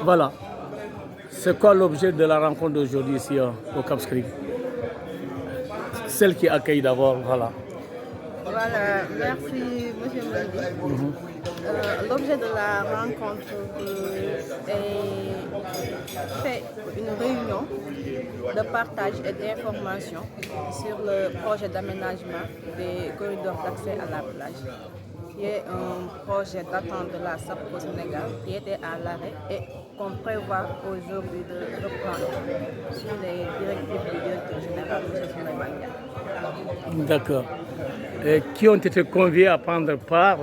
Voilà. C'est quoi l'objet de la rencontre d'aujourd'hui ici au Cap Skirring? Celle qui accueille d'abord, voilà. Voilà, merci Monsieur Mendy. L'objet de la rencontre est fait une réunion de partage et d'information sur le projet d'aménagement des corridors d'accès à la plage, qui est un projet datant de la SAPCO Sénégal qui était à l'arrêt et qu'on prévoit aujourd'hui de reprendre sur les directives du directeur général, M. Souleymane Ndiaye. D'accord. Et qui ont été conviés à prendre part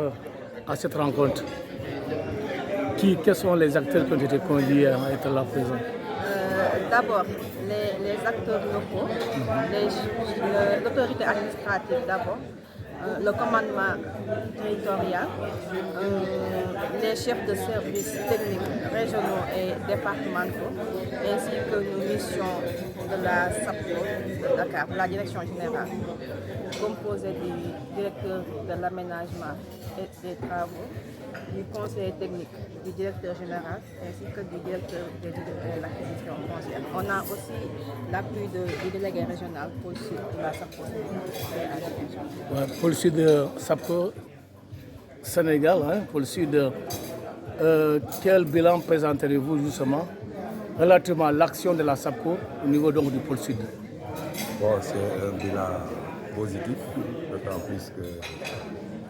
à cette rencontre? Quels sont les acteurs qui ont été conviés à être là présents? D'abord, les acteurs locaux, l'autorité administrative d'abord, le commandement territorial, les chefs de services techniques régionaux et départementaux, ainsi que nos missions de la SAPCO de Dakar, la direction générale, composée du directeur de l'aménagement et des travaux, du conseiller technique, du directeur général, ainsi que du directeur de l'acquisition foncière. On a aussi l'appui du délégué régional pour le sud de la SAPCO Sénégal. Pour le sud de SAPCO Sénégal, pour le sud, quel bilan présenterez-vous justement relativement à l'action de la SAPCO au niveau donc du pôle sud? Bon, c'est un bilan positif, d'autant plus que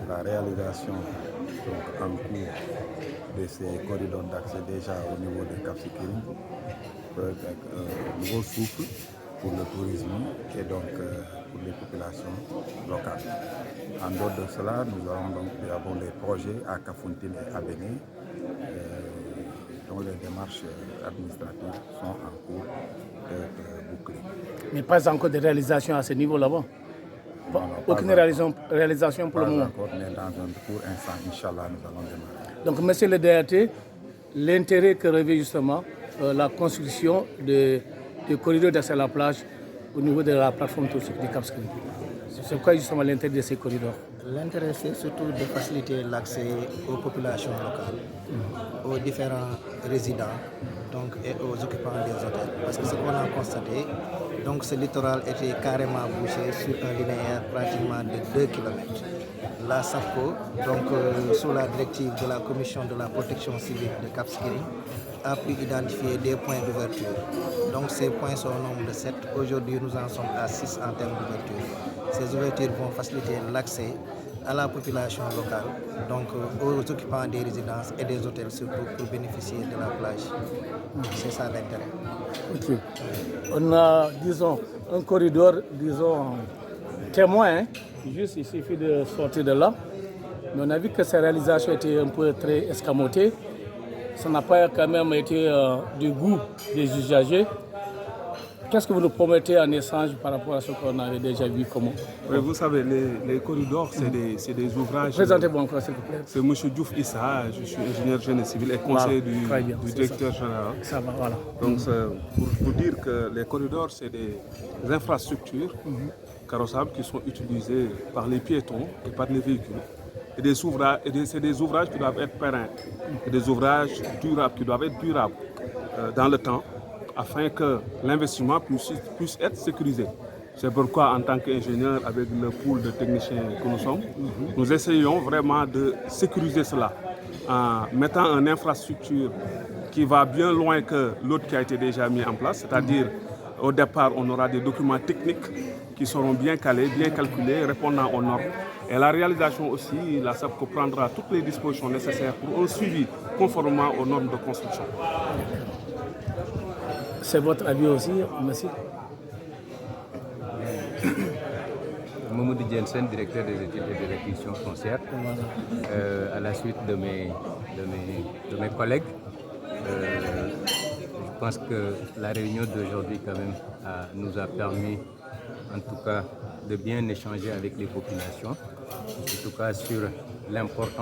la réalisation en cours de ces corridors d'accès déjà au niveau de Cap Skirring peut être un nouveau souffle pour le tourisme et donc pour les populations locales. En dehors de cela, nous avons des projets à Kafountine et à Bénin dont les démarches administratives sont en cours d'être bouclées. Mais pas encore de réalisation à ce niveau là-bas? Aucune réalisation pour le moment? Pas encore, mais dans un court instant, Inch'Allah, nous allons démarrer. Donc, monsieur le DRT, l'intérêt que revêt justement la construction du corridor d'accès à la plage au niveau de la plateforme touristique du Cap Skirring. C'est quoi justement l'intérêt de ces corridors? L'intérêt, c'est surtout de faciliter l'accès aux populations locales, aux différents résidents donc, et aux occupants des hôtels. Parce que ce qu'on a constaté, donc ce littoral était carrément bouché sur un linéaire pratiquement de 2 km. La SAPCO, donc sous la directive de la Commission de la protection civile de Cap Skirring, a pu identifier des points d'ouverture. Donc ces points sont au nombre de 7. Aujourd'hui, nous en sommes à 6 en termes d'ouverture. Ces ouvertures vont faciliter l'accès à la population locale, donc aux occupants des résidences et des hôtels surtout pour bénéficier de la plage. C'est ça l'intérêt. Ok. On a, disons, un corridor, disons, témoin. Juste, il suffit de sortir de là. Mais on a vu que ces réalisations étaient un peu très escamotées. Ça n'a pas quand même été du goût des usagers. Qu'est-ce que vous nous promettez en échange par rapport à ce qu'on avait déjà vu? Comment? Oui, vous savez, les corridors, c'est des ouvrages. Présentez-vous encore, s'il vous plaît. C'est M. Diouf Issa, je suis ingénieur génie civil et conseiller du directeur général. Ça va, voilà. Donc, pour vous dire que les corridors, c'est des infrastructures carrossables qui sont utilisées par les piétons et par les véhicules. Et c'est des ouvrages qui doivent être pérennes, et des ouvrages durables, qui doivent être durables dans le temps, afin que l'investissement puisse être sécurisé. C'est pourquoi, en tant qu'ingénieur, avec le pool de techniciens que nous sommes, nous essayons vraiment de sécuriser cela en mettant une infrastructure qui va bien loin que l'autre qui a été déjà mis en place. C'est-à-dire, au départ, on aura des documents techniques qui seront bien calés, bien calculés, répondant aux normes. Et la réalisation aussi, la SAPCO prendra toutes les dispositions nécessaires pour un suivi conformément aux normes de construction. C'est votre avis aussi, monsieur? Mamoudou Jensen, directeur des études et de l'acquisition foncière. À la suite de mes collègues, je pense que la réunion d'aujourd'hui quand même nous a permis en tout cas de bien échanger avec les populations, en tout cas sur l'importance